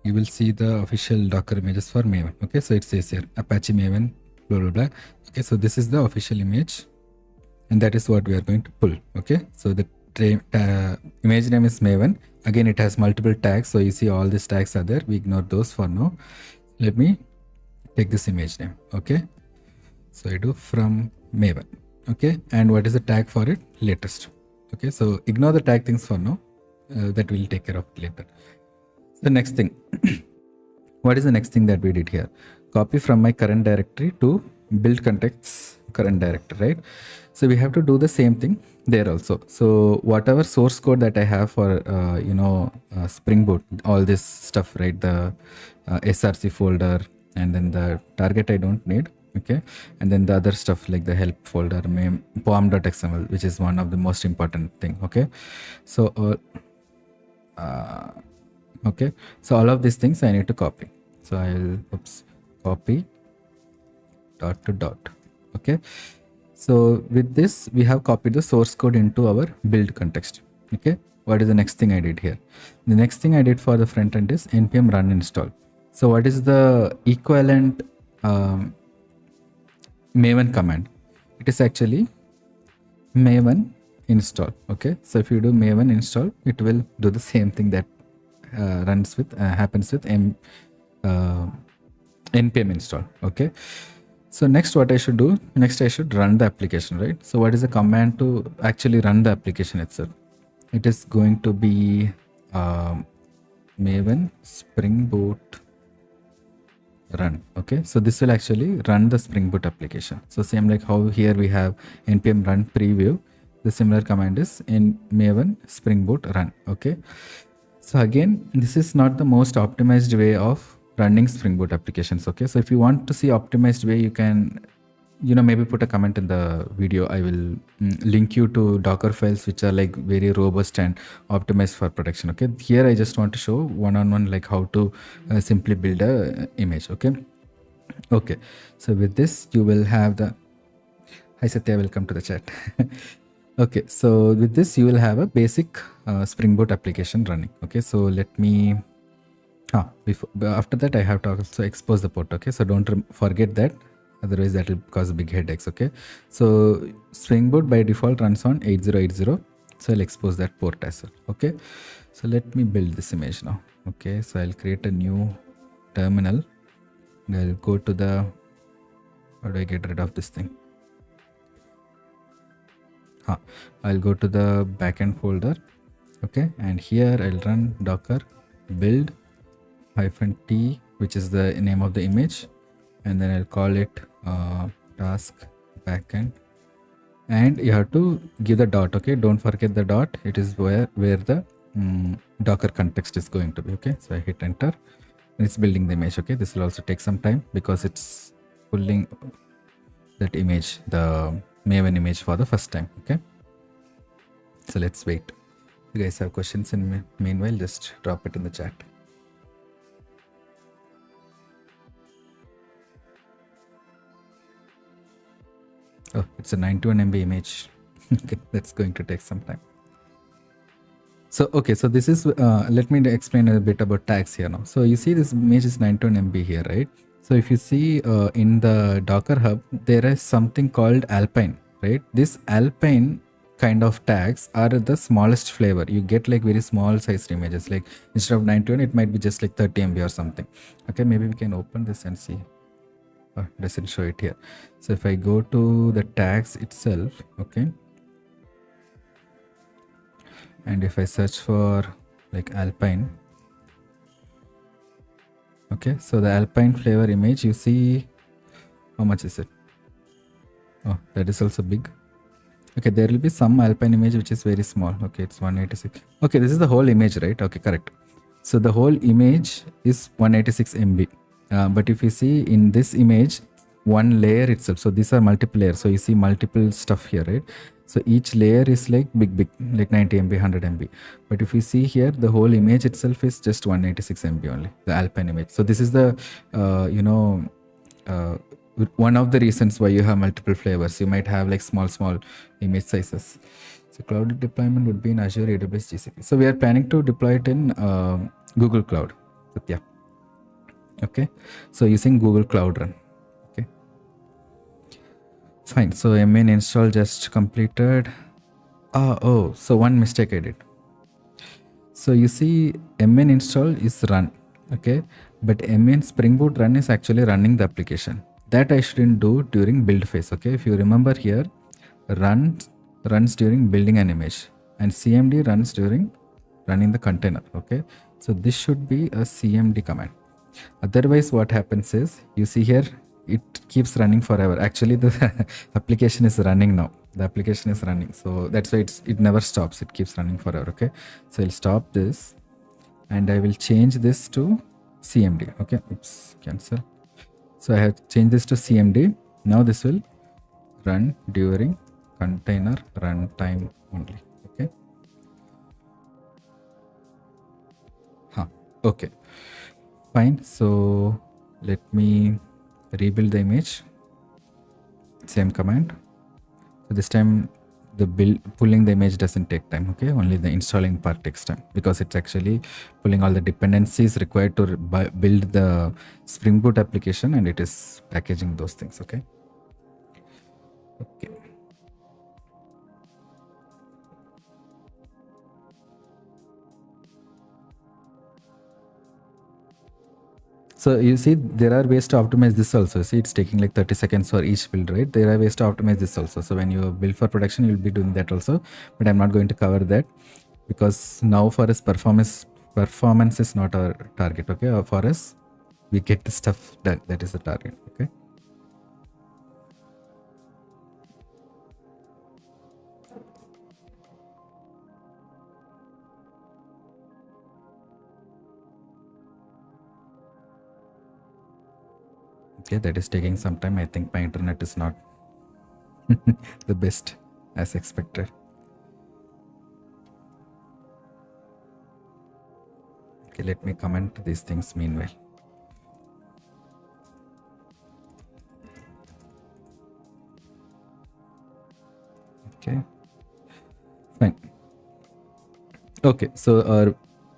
you will see the official Docker images for Maven. Okay, so it says here Apache Maven, blah blah blah. Okay, so this is the official image, and that is what we are going to pull. Okay, so the image name is Maven. Again, it has multiple tags, so you see all these tags are there. We ignore those for now. Let me take this image name. Okay, so I do from Maven. Okay, and what is the tag for it? Latest. Okay, so ignore the tag things for now. That we'll take care of later. The next thing, what is the next thing that we did here? Copy from my current directory to build context's current directory, right? So we have to do the same thing there also. So whatever source code that I have for Spring Boot, all this stuff, right? The src folder, and then the target I don't need. Okay, and then the other stuff like the help folder, pom.xml, which is one of the most important thing. Okay, so okay, so all of these things I need to copy. So I'll copy dot to dot. Okay, so with this we have copied the source code into our build context. Okay, what is the next thing I did here? The next thing I did for the front end is npm run install. So what is the equivalent Maven command? It is actually Maven install. Okay, so if you do Maven install, it will do the same thing that happens with uh, npm install. Okay, so next what I should do, next I should run the application, right? So what is the command to actually run the application itself? It is going to be maven spring boot run. Okay, so this will actually run the spring boot application. So same like how here we have npm run preview, the similar command is in maven spring boot run. Okay, so again, this is not the most optimized way of running spring boot applications. Okay, so if you want to see optimized way, you can, maybe put a comment in the video. I will link you to Docker files which are like very robust and optimized for production. Okay, here I just want to show one-on-one like how to simply build a image. Okay, so with this you will have the, hi Satya, welcome to the chat. Okay, so with this you will have a basic spring boot application running. Okay, so let me after that I have to also expose the port. Okay, so don't forget that, otherwise that will cause big headaches. Okay, so spring boot by default runs on 8080, so I'll expose that port as well. Okay, so let me build this image now. Okay, so I'll create a new terminal and I'll go to the, how do I get rid of this thing? I'll go to the backend folder. Okay, and here I'll run docker build -t, which is the name of the image, and then I'll call it task backend, and you have to give the dot. Okay, don't forget the dot, it is where the docker context is going to be. Okay, so I hit enter and it's building the image. Okay, this will also take some time because it's pulling that image, the maven image, for the first time. Okay, so let's wait. If you guys have questions in meanwhile, just drop it in the chat. Oh, it's a 91 MB image. Okay, that's going to take some time. So, okay, so this is, let me explain a bit about tags here now. So you see this image is 91 MB here, right? So if you see in the Docker Hub, there is something called Alpine, right? This Alpine kind of tags are the smallest flavor. You get like very small sized images, like instead of 91, it might be just like 30 MB or something. Okay, maybe we can open this and see. Oh, doesn't show it here. So if I go to the tags itself, okay, and if I search for like Alpine, okay, so the Alpine flavor image, you see, how much is it? Oh, that is also big. Okay, there will be some Alpine image which is very small. Okay, it's 186. Okay, this is the whole image, right? Okay, correct. So the whole image is 186 MB. But if you see in this image, one layer itself, so these are multiple layers, so you see multiple stuff here, right? So each layer is like big, like 90 MB, 100 MB. But if you see here, the whole image itself is just 186 MB only, the Alpine image. So this is the one of the reasons why you have multiple flavors. You might have like small image sizes. So cloud deployment would be in Azure, AWS, GCP. So we are planning to deploy it in Google Cloud. So, yeah. Okay, so using Google Cloud Run. Okay, fine. So mn install just completed. Oh, so one mistake I did. So you see mn install is run. Okay, but mn spring boot run is actually running the application. That I shouldn't do during build phase. Okay, if you remember here, runs during building an image, and cmd runs during running the container. Okay, so this should be a cmd command. Otherwise what happens is, you see here, it keeps running forever. Actually the application is running now. The application is running, so that's why it never stops. It keeps running forever. Okay, so I'll stop this and I will change this to cmd. Okay, oops, cancel. So I have changed this to cmd. Now this will run during container runtime only. Okay, okay, fine. So let me rebuild the image. Same command. So this time the pulling the image doesn't take time. Okay, only the installing part takes time, because it's actually pulling all the dependencies required to build the Spring Boot application, and it is packaging those things. Okay. So you see, there are ways to optimize this also. See, it's taking like 30 seconds for each build, right? There are ways to optimize this also. So when you build for production, you'll be doing that also. But I'm not going to cover that because now for us performance is not our target. Okay, or for us, we get the stuff that is the target. Okay. Okay, that is taking some time. I think my internet is not the best as expected. Okay, let me comment these things meanwhile. Okay, fine. Okay, so our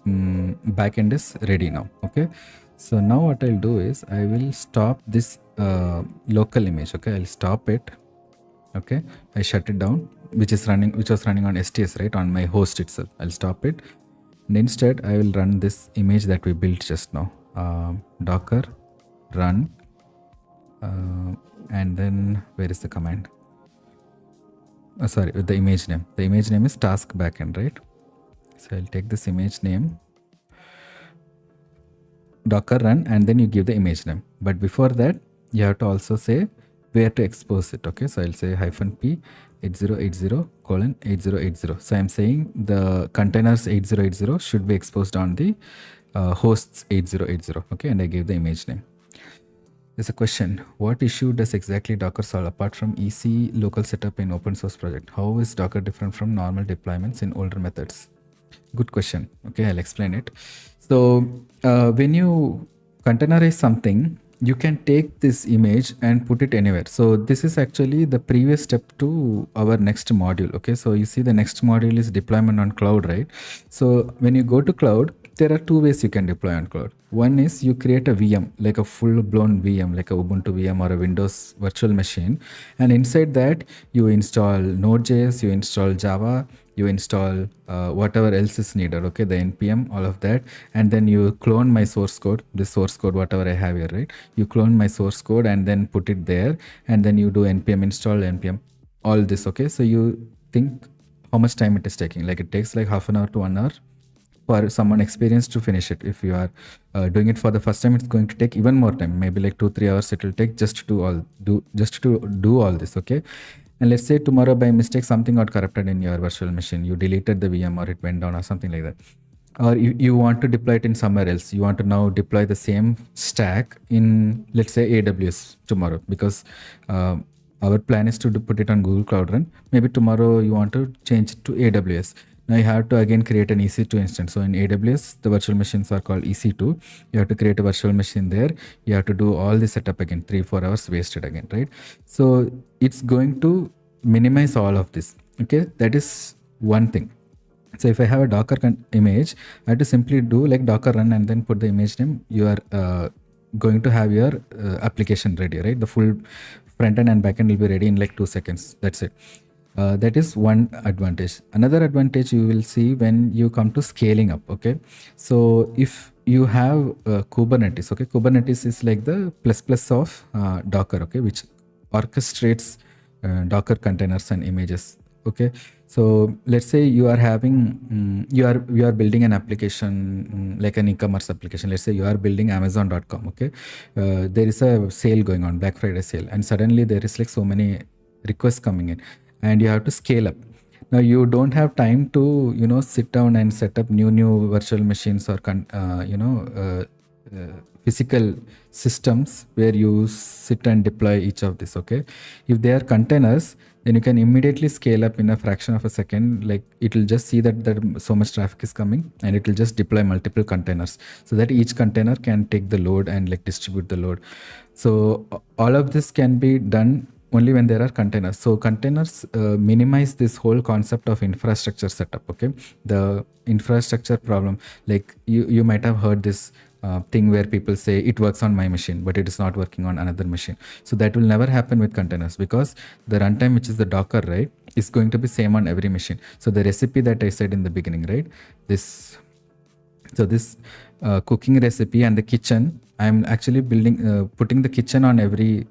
backend is ready now. Okay, so now what I'll do is I will stop this local image. Okay, I'll stop it. Okay, I shut it down, which was running on STS, right, on my host itself. I'll stop it, and instead I will run this image that we built just now. Docker run, and then where is the command? Sorry, with the image name. The image name is task backend, right? So I'll take this image name, Docker run, and then you give the image name. But before that, you have to also say where to expose it. Okay, so I'll say -p 8080:8080. So I'm saying the containers 8080 should be exposed on the hosts 8080. Okay, and I give the image name. There's a question. What issue does exactly Docker solve apart from EC local setup in open source project? How is Docker different from normal deployments in older methods? Good question. Okay, I'll explain it. So when you containerize something, you can take this image and put it anywhere. So this is actually the previous step to our next module. Okay, so you see the next module is deployment on cloud, right? So when you go to cloud, there are two ways you can deploy on cloud. One is you create a VM, like a full-blown VM, like a Ubuntu VM or a Windows virtual machine. And inside that, you install Node.js, you install Java, you install whatever else is needed, okay, the npm, all of that, and then you clone my source code, this source code, whatever I have here, right? You clone my source code and then put it there, and then you do npm install, npm, all this, okay? So you think how much time it is taking? Like it takes like half an hour to 1 hour for someone experienced to finish it. If you are doing it for the first time, it's going to take even more time, maybe like 2-3 hours it will take just to do all this, okay? And let's say tomorrow by mistake something got corrupted in your virtual machine, you deleted the VM or it went down or something like that, or you want to deploy it in somewhere else, you want to now deploy the same stack in, let's say, AWS tomorrow, because our plan is to put it on Google Cloud Run. Maybe tomorrow you want to change it to AWS. Now you have to again create an EC2 instance. So in AWS, the virtual machines are called EC2. You have to create a virtual machine there. You have to do all the setup again, 3-4 hours wasted again, right? So it's going to minimize all of this. Okay, that is one thing. So if I have a Docker image, I have to simply do like Docker run and then put the image name. You are going to have your application ready, right? The full front end and back end will be ready in like 2 seconds. That's it. That is one advantage. Another advantage you will see when you come to scaling up. Okay, so if you have Kubernetes, okay, Kubernetes is like the plus of Docker, okay, which orchestrates Docker containers and images. Okay, so let's say you are having you are building an application like an e-commerce application. Let's say you are building Amazon.com. Okay, there is a sale going on, Black Friday sale, and suddenly there is like so many requests coming in, and you have to scale up. Now you don't have time to sit down and set up new virtual machines or physical systems where you sit and deploy each of this. Okay, if they are containers, then you can immediately scale up in a fraction of a second. Like it will just see that there so much traffic is coming, and it will just deploy multiple containers so that each container can take the load and like distribute the load. So all of this can be done only when there are containers. So containers minimize this whole concept of infrastructure setup. Okay, the infrastructure problem, like you might have heard this thing where people say it works on my machine but it is not working on another machine. So that will never happen with containers, because the runtime, which is the Docker, right, is going to be same on every machine. So the recipe that I said in the beginning, right, this cooking recipe and the kitchen I'm actually putting the kitchen on every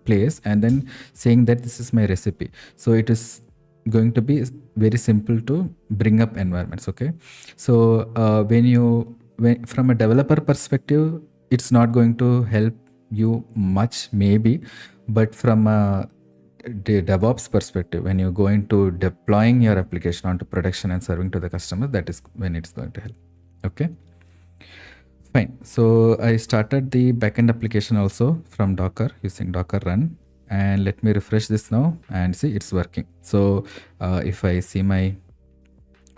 place and then saying that this is my recipe. So it is going to be very simple to bring up environments. Okay. So when from a developer perspective, it's not going to help you much maybe, but from a DevOps perspective, when you go into deploying your application onto production and serving to the customer, that is when it's going to help. Okay. Fine. So I started the backend application also from Docker using Docker run. And let me refresh this now and see it's working. So if I see my,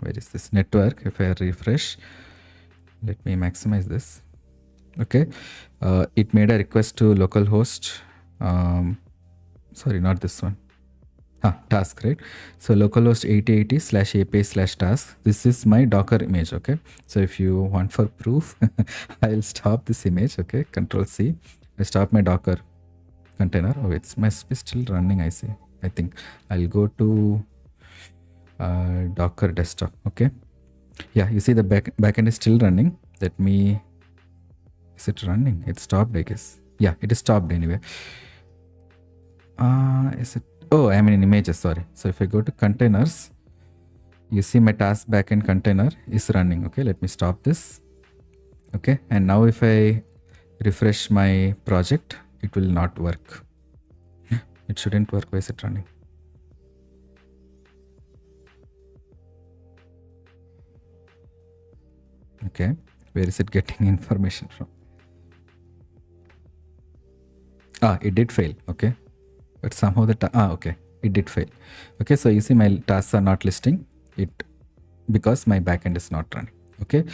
where is this network? If I refresh, let me maximize this. Okay. It made a request to localhost. Sorry, not this one. Task, right? So localhost 8080/API/task. This is my Docker image. Okay. So if you want for proof, I'll stop this image. Okay. Control C. I stop my Docker container. Oh, it's must be still running. I see. I think I'll go to Docker desktop. Okay. Yeah. You see the backend is still running. Let me. Is it running? It stopped, I guess. Yeah, it is stopped anyway. Is it? Oh, I'm in images, sorry. So if I go to containers, you see my task backend container is running. Okay, let me stop this. Okay, and now if I refresh my project, it will not work. It shouldn't work. Why is it running? Okay, where is it getting information from? It did fail. Okay, but somehow okay, it did fail. Okay, so you see my tasks are not listing it because my backend is not running. Okay,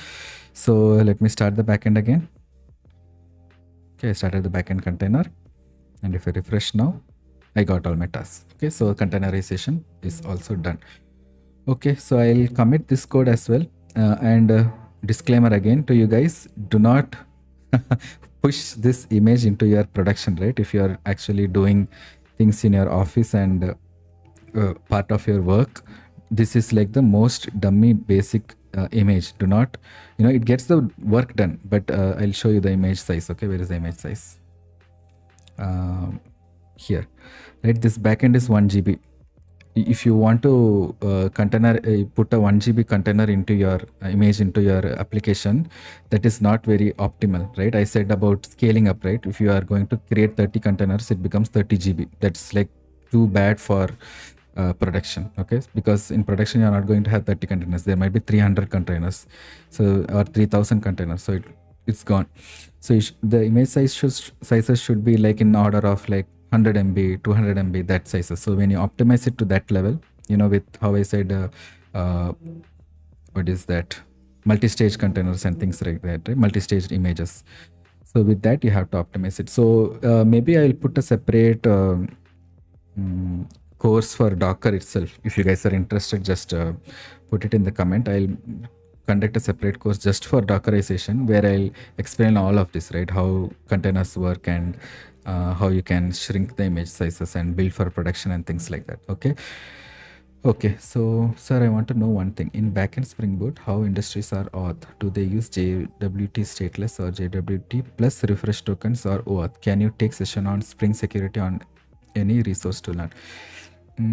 so let me start the backend again. Okay, I started the backend container, and if I refresh now, I got all my tasks. Okay, so containerization is also done. Okay, so I'll commit this code as well. And disclaimer again to you guys, do not push this image into your production, right? If you're actually doing things in your office and part of your work, this is like the most dummy basic image. Do not, it gets the work done, but I'll show you the image size. Okay, where is the image size? Here, right? This backend is 1 GB. If you want to put a 1 GB container into your image into your application, that is not very optimal, right? I said about scaling up, right? If you are going to create 30 containers, it becomes 30 GB. That's like too bad for production. Okay, because in production you're not going to have 30 containers. There might be 300 containers, so or 3000 containers, so it's gone. So the image sizes should be like in order of like 100 MB, 200 MB, that sizes. So when you optimize it to that level, with how I said, what is that? Multi-stage containers and things like that, right? Multi-stage images. So with that, you have to optimize it. So maybe I'll put a separate course for Docker itself. If you guys are interested, just put it in the comment. I'll conduct a separate course just for Dockerization where I'll explain all of this, right? How containers work and how you can shrink the image sizes and build for production and things like that. Okay, so sir, I want to know one thing. In backend Spring Boot, how industries are auth? Do they use JWT stateless or JWT plus refresh tokens or OAuth? Can you take session on Spring security on any resource to learn?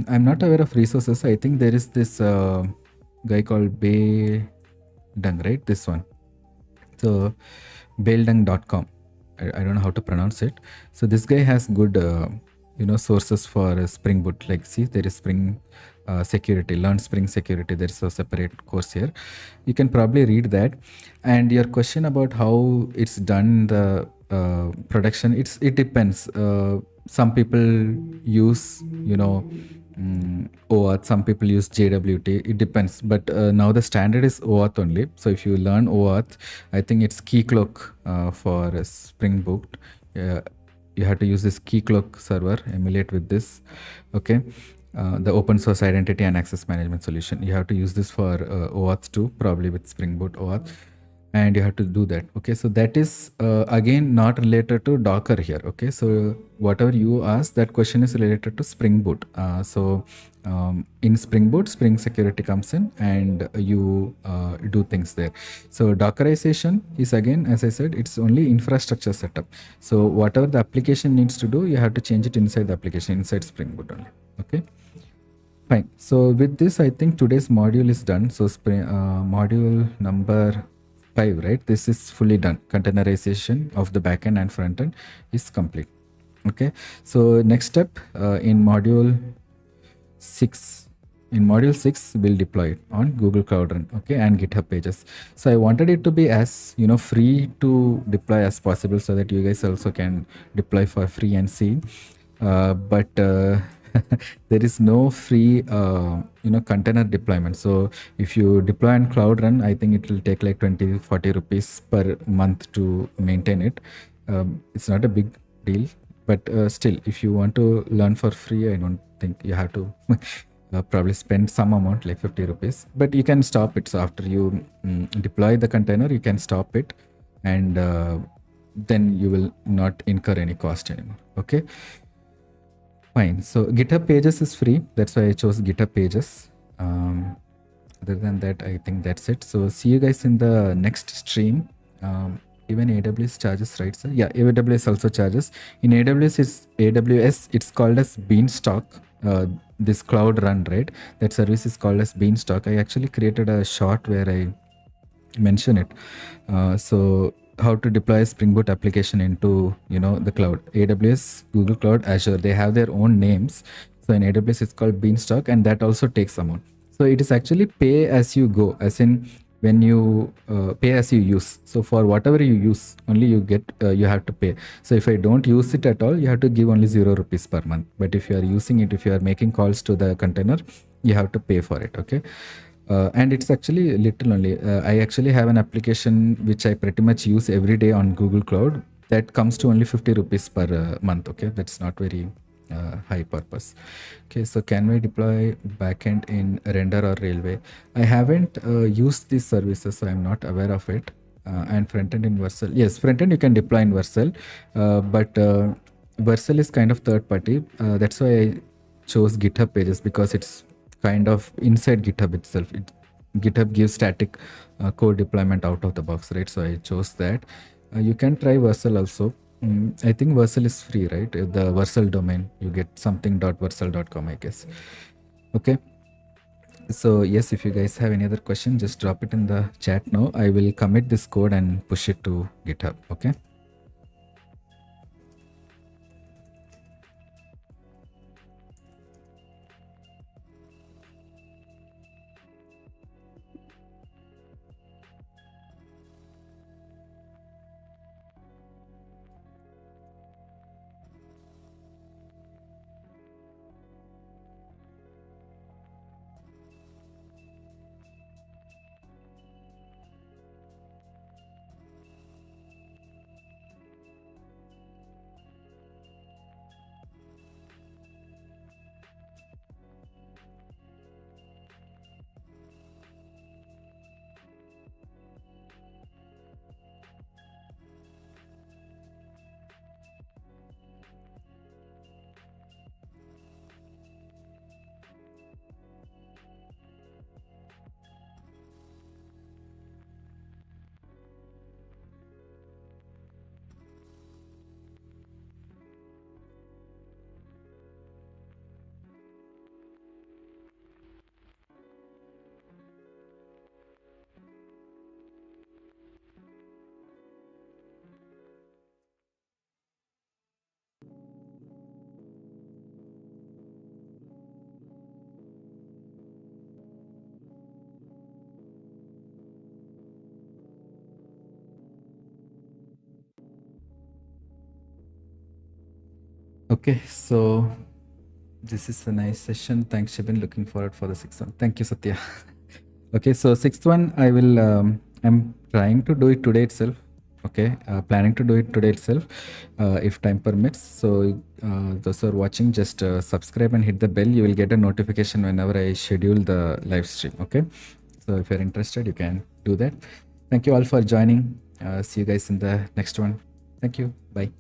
I'm not aware of resources. I think there is this guy called Baildung, right? This one. So baildung.com. I don't know how to pronounce it. So this guy has good, sources for Spring Boot. Like, see, there is Spring security, learn Spring security. There's a separate course here. You can probably read that. And your question about how it's done the production, it depends. Some people use, OAuth, some people use JWT. It depends. But now the standard is OAuth only. So if you learn OAuth, I think it's Keycloak for Spring Boot. You have to use this Keycloak server, emulate with this. Okay. The open source identity and access management solution. You have to use this for OAuth too, probably with Spring Boot OAuth. and you have to do that. Okay, so that is again not related to Docker here. Okay, so whatever you ask, that question is related to Spring Boot. In Spring Boot, Spring Security comes in and you do things there. So Dockerization is again, as I said, it's only infrastructure setup. So whatever the application needs to do, you have to change it inside the application, inside Spring Boot only. Okay. Fine. So with this, I think today's module is done. So module number 5, right? This is fully done. Containerization of the backend and frontend is complete. Okay. So next step in module 6. In module 6, we'll deploy it on Google Cloud Run, okay, and GitHub pages. So I wanted it to be as free to deploy as possible, so that you guys also can deploy for free and see. But there is no free container deployment. So if you deploy on Cloud Run, I think it will take like 20-40 rupees per month to maintain it. It's not a big deal, but still, if you want to learn for free, I don't think you have to probably spend some amount like 50 rupees, but you can stop it. So after you deploy the container, you can stop it, and then you will not incur any cost anymore. Okay. Fine. So GitHub pages is free. That's why I chose GitHub pages. Other than that, I think that's it. So see you guys in the next stream. Even AWS charges, right, sir? Yeah, AWS also charges. In AWS, it's called as Beanstalk. This Cloud Run, right? That service is called as Beanstalk. I actually created a short where I mention it. So how to deploy a Spring Boot application into the cloud. AWS, Google Cloud, Azure, they have their own names. So in AWS it's called Beanstalk, and that also takes amount. So it is actually pay as you go, as in when you pay as you use. So for whatever you use, only you get you have to pay. So if I don't use it at all, you have to give only 0 rupees per month. But if you are using it, if you are making calls to the container, you have to pay for it. Okay. And it's actually little only. I actually have an application which I pretty much use every day on Google Cloud. That comes to only 50 rupees per month. Okay, that's not very high purpose. Okay, so can we deploy backend in Render or Railway? I haven't used these services, so I'm not aware of it. And frontend in Vercel. Yes, frontend you can deploy in Vercel, but Vercel is kind of third party. That's why I chose GitHub pages, because it's kind of inside GitHub itself. GitHub gives static code deployment out of the box, right? So I chose that. You can try Vercel also. I think Vercel is free, right? The Vercel domain, you get something.vercel.com, I guess. Okay. So yes, if you guys have any other question, just drop it in the chat now. I will commit this code and push it to GitHub. Okay. Okay, so this is a nice session. Thanks, Shibin. Looking forward for the sixth one. Thank you, Satya. Okay, so sixth one, I will. I'm trying to do it today itself. Okay, planning to do it today itself, if time permits. So those who are watching, just subscribe and hit the bell. You will get a notification whenever I schedule the live stream. Okay, so if you're interested, you can do that. Thank you all for joining. See you guys in the next one. Thank you. Bye.